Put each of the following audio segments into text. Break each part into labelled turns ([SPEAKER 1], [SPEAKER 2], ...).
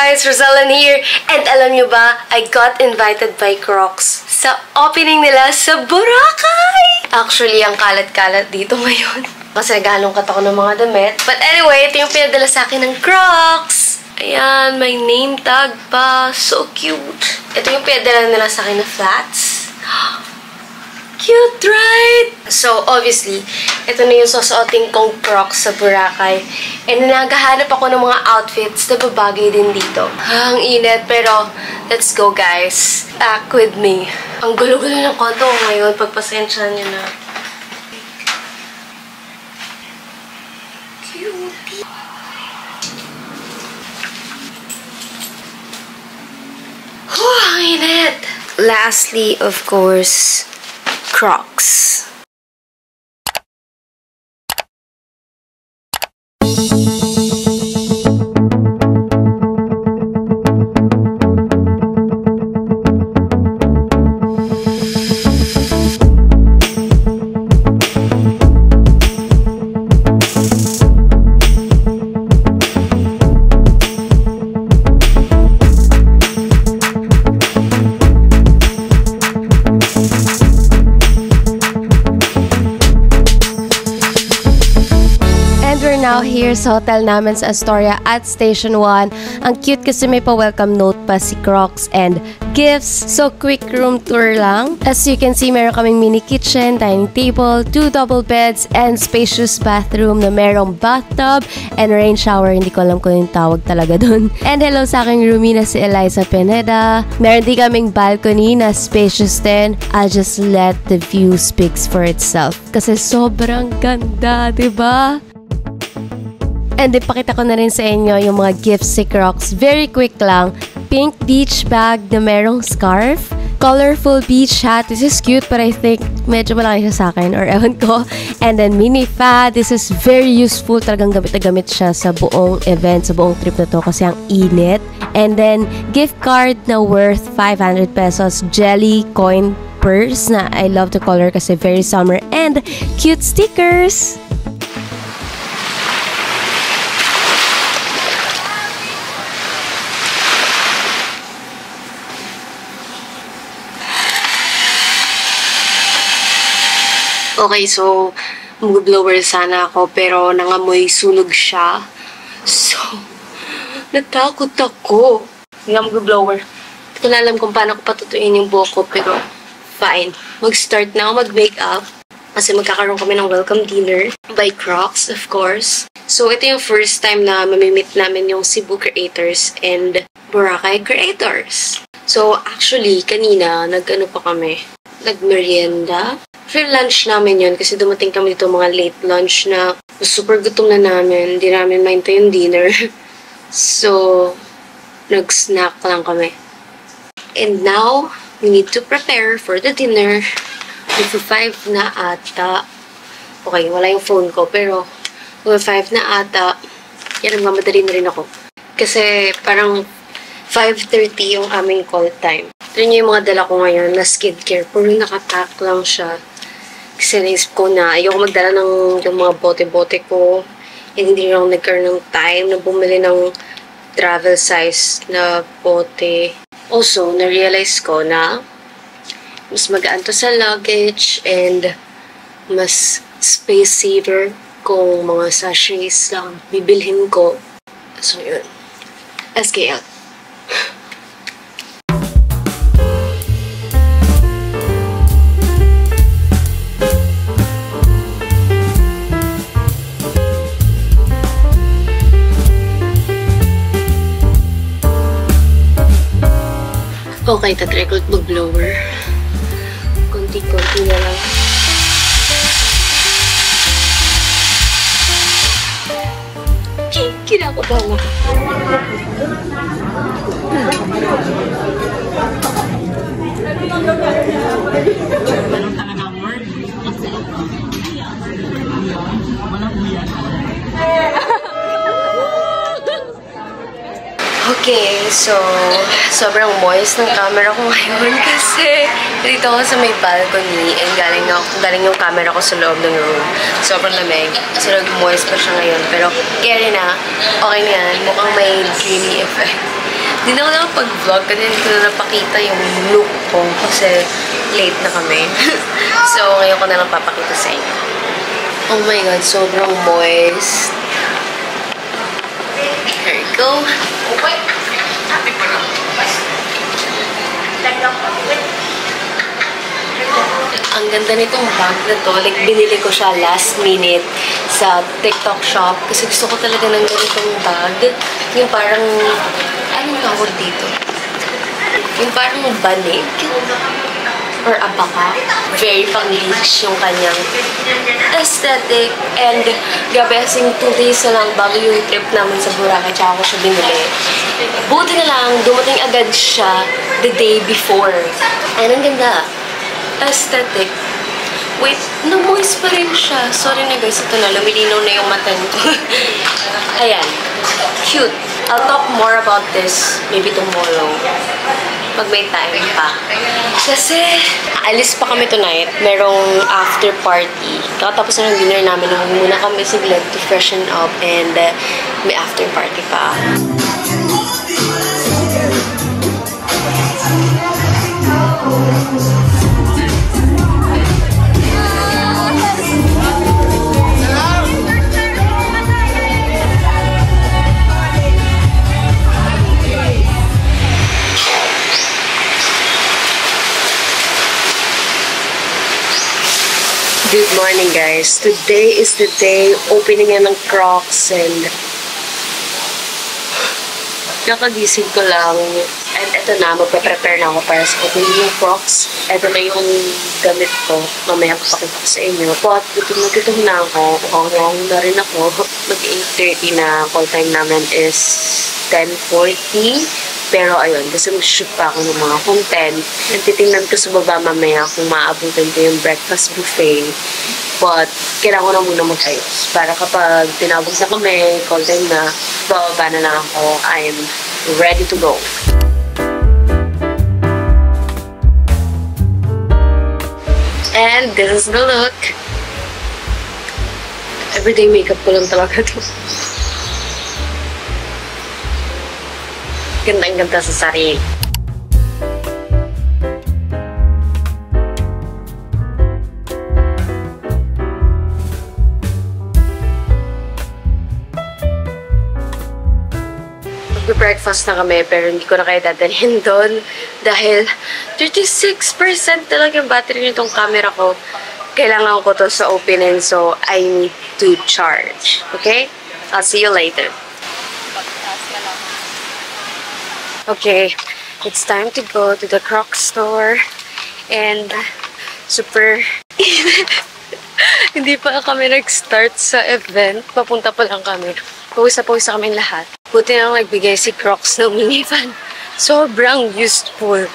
[SPEAKER 1] guys, Rosalyn here. And alam nyo ba, I got invited by Crocs sa opening nila sa Boracay. Actually, ang kalat-kalat dito ngayon. Kasi naghalongkat ako ng mga damit. But anyway, ito yung pinadala sa akin ng Crocs. Ayan, may name tag pa. So cute. Ito yung pinadala nila sa akin na flats. Cute, right? So, obviously, ito na yung susuotin kong Crocs sa Boracay. And naghahanap ako ng mga outfits na babagay din dito. Ang init, pero let's go, guys. Act with me. Ang gulo-gulo ng konto ko ngayon. Pagpasensya nyo na. Cute. Ang init! Lastly, of course, Crocs. Now here sa hotel namin sa Astoria at Station 1. Ang cute kasi may pa-welcome note pa si Crocs and gifts. So quick room tour lang. As you can see, meron kaming mini kitchen, dining table, 2 double beds, and spacious bathroom na merong bathtub and rain shower. Hindi ko alam kung yung tawag talaga dun. And hello sa aking roomie na si Eliza Pineda. Meron din kaming balcony na spacious din. I'll just let the view speaks for itself. Kasi sobrang ganda, diba? And ipakita ko na rin sa inyo yung mga gifts si Crocs. Very quick lang. Pink beach bag na merong scarf. Colorful beach hat. This is cute but I think medyo malaki siya sa akin or ewan ko. And then mini fa. This is very useful. Talagang gamit na gamit siya sa buong event, sa buong trip na to kasi ang init. And then gift card na worth 500 pesos. Jelly coin purse na I love the color kasi very summer. And cute stickers. Okay, so, mag-blower sana ako, pero nangamoy sunog siya. So, natakot ako. Nga mag-blower. Hindi ko na alam kung paano ko patutuin yung buhok ko, pero fine. Mag-start na ako mag-makeup. Kasi magkakaroon kami ng welcome dinner by Crocs, of course. So, ito yung first time na mamimit namin yung Cebu Creators and Boracay Creators. So, actually, kanina, nag-ano pa kami? Nag-merienda. Free lunch namin yun kasi dumating kami dito mga late lunch na super gutom na namin. Hindi namin mahintay yung dinner. So, nag-snack lang kami. And now, we need to prepare for the dinner. Before 5 na ata. Okay, wala yung phone ko. Pero, before 5 na ata, yan, nagmamadali na rin ako. Kasi parang 5:30 yung aming call time. Ito yung mga dala ko ngayon na skincare. Puro nakapack lang siya. Kasi naisip ko na ayoko magdala ng yung mga bote-bote ko. And hindi rin ako nagkaroon ng time na bumili ng travel size na bote. Also, na-realize ko na mas magaan to sa luggage and mas space saver kung mga sachets lang bibilhin ko. So, yun. SKL. Okay, tatry ko mag-blower. Konti-konti na lang. Kinakabahan ako.
[SPEAKER 2] Walang talagang word kasi walang buyan.
[SPEAKER 1] Okay, so sobrang moist ng camera ko ngayon kasi dito ako sa may balcony and galing yung camera ko sa loob ng room. Sobrang lamig. So nag-moist pa siya ngayon. Pero carry na. Okay na yan. Mukhang may dreamy effect. Hindi na ako nakapag-vlog kasi hindi ko na napakita yung look ko kasi late na kami. So, ngayon ko na lang papakita sa inyo. Oh my God, sobrang moist. There you go. Ang ganda nitong bag na to. Like, binili ko siya last minute sa TikTok shop kasi gusto ko talaga ng ganitong bag. Yung parang, anong tawag dito? Yung parang banig or abaka. Very pang-leash yung kanyang aesthetic. And grabe, kasing 2 days na lang bago yung trip namin sa Boracay, tsaka ko siya binili. Buti na lang, dumating agad siya the day before. And ang ganda. Aesthetic. Wait, na-moist pa rin siya. Sorry na guys, ito na. Lumilinaw na yung mata nito. Ayan. Cute. I'll talk more about this maybe tomorrow. Pag may time pa. Kasi, alis pa kami tonight. Merong after party. Kakatapos na ng dinner namin. Muna kami siglit to freshen up and may after party pa. Good morning guys. Today is the day opening ng Crocs and kakagising ko lang and eto na, magpe-prepare na ako para sa opening ng Crocs. Eto na yung gamit ko. Mamaya papakita ko sa inyo. But gutom na ako. Hong na rin ako. Mag-8:30 na. Call time namin is 10:40. Pero ayun, kasi mag-shoot pa ako ng mga content. And titingnan ko sa baba mamaya kung maabutan ko yung breakfast buffet. But, kailangan ko na muna mag-ayos. Para kapag tinawag na kami, call time na, bababa na lang ako. I'm ready to go. And this is the look. Everyday makeup ko lang talaga to. Gandang-ganda sa sarili. Mag-breakfast na kami pero hindi ko na kayo dadalhin doon dahil 36% talaga yung battery nitong camera ko. Kailangan ko to sa opening so I need to charge. Okay? I'll see you later. Okay, it's time to go to the Crocs store and super hindi pa kami nag-start sa event. Papunta pa lang kami. Pawis na kami lahat. Buti na lang nagbigay si Crocs ng minivan. Sobrang useful.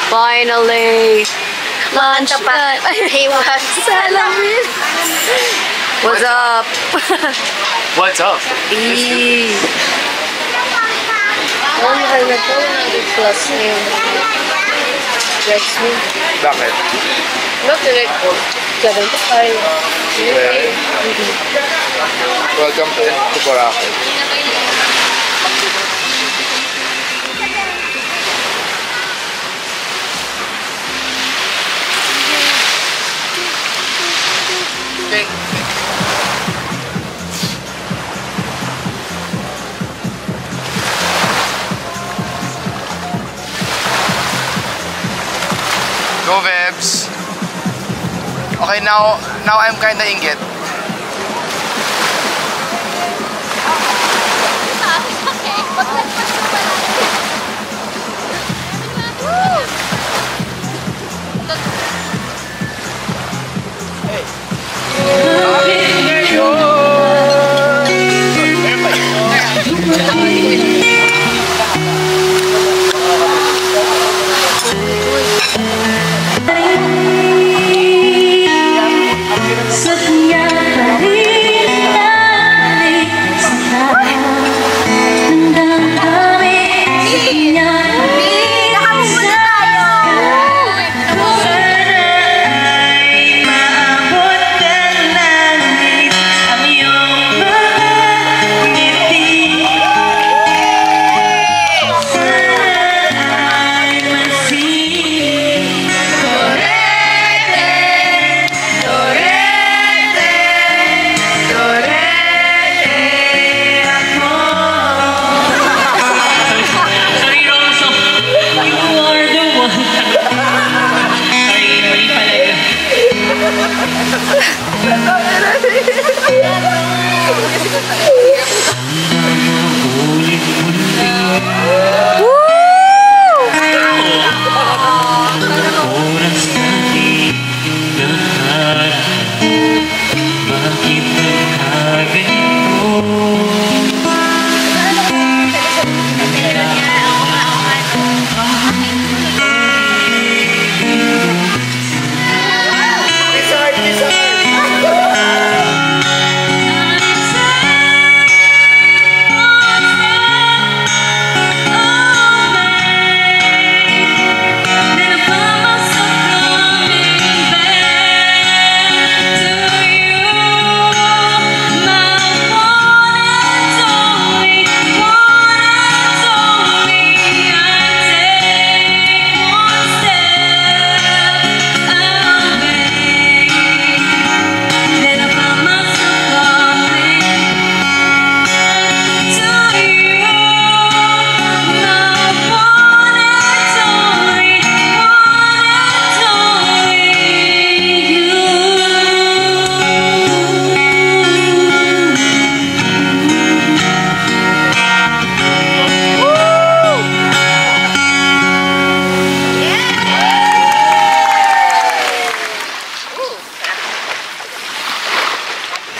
[SPEAKER 1] Finally! Lunch pa! Hey, what's salamin? What's up?
[SPEAKER 3] What's up?
[SPEAKER 1] Eee! Oh, mahal na po. Plus na yung dress mo.
[SPEAKER 3] Bakit?
[SPEAKER 1] Bakit like po? 75.
[SPEAKER 3] Really? Welcome to Boracay. Go, Vebs. Okay, now I'm kinda inggit.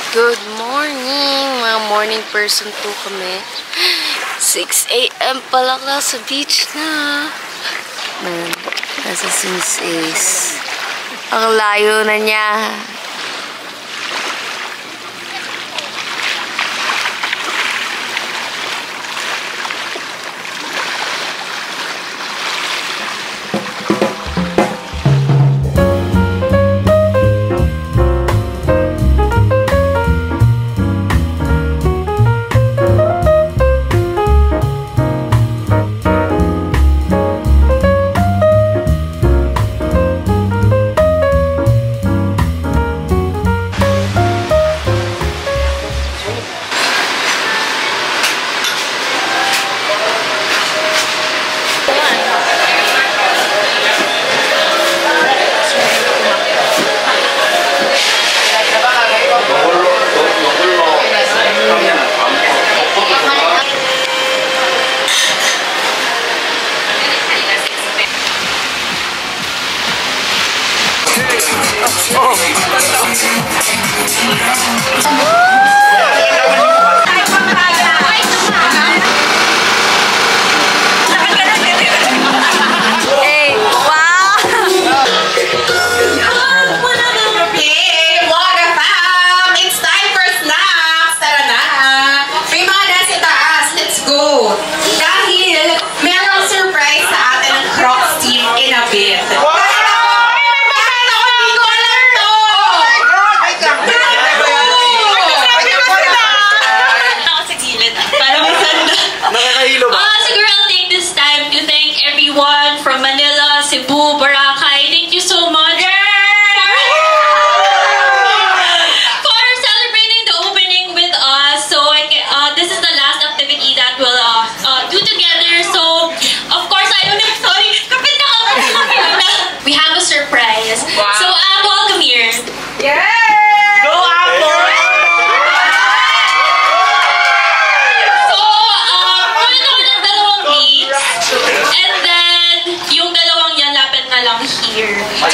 [SPEAKER 1] Good morning! Mga morning person po kami. 6 AM pa lang sa beach na. Nasa Sinsace. Ang layo na niya.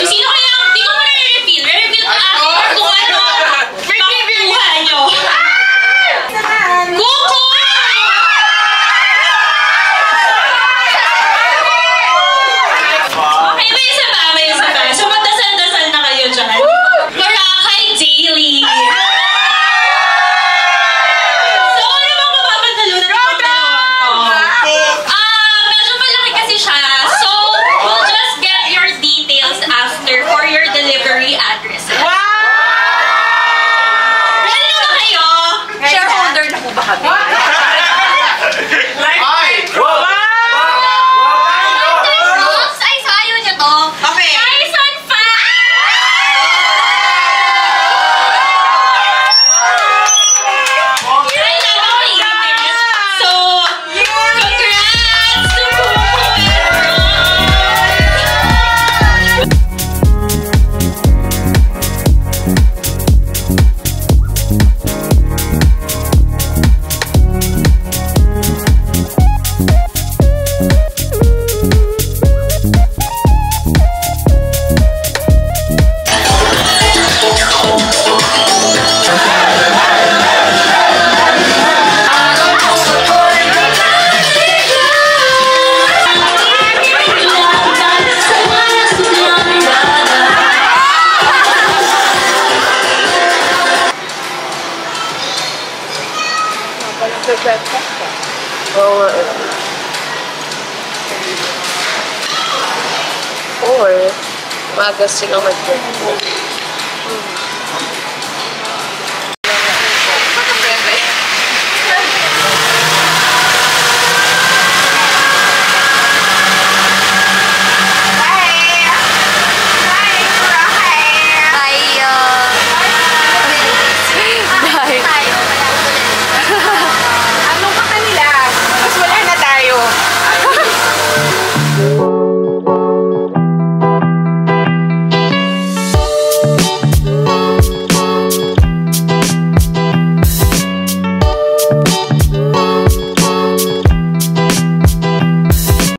[SPEAKER 4] Sino kaya? Di ko muna re-reveal. Re-reveal ko after kung ano. Makukuha nyo. Kuko! Okay, may isa ba? May isa ba? So, magdasal-dasal na kayo dyan. Boracay Daily. So, ano bang mapapagtalunan ng pagdalawang to? Medyo malaki kasi siya. So, we'll just get your details after for your delivery address. Wow! Ready na ba kayo? Shareholder na po ba kami?
[SPEAKER 3] Ay! Wow!
[SPEAKER 4] Ay, so ayaw niyo to? Okay. Carson So, congrats to Kuko and Ron!
[SPEAKER 1] Oo. Or, magas silang mag-breakfast.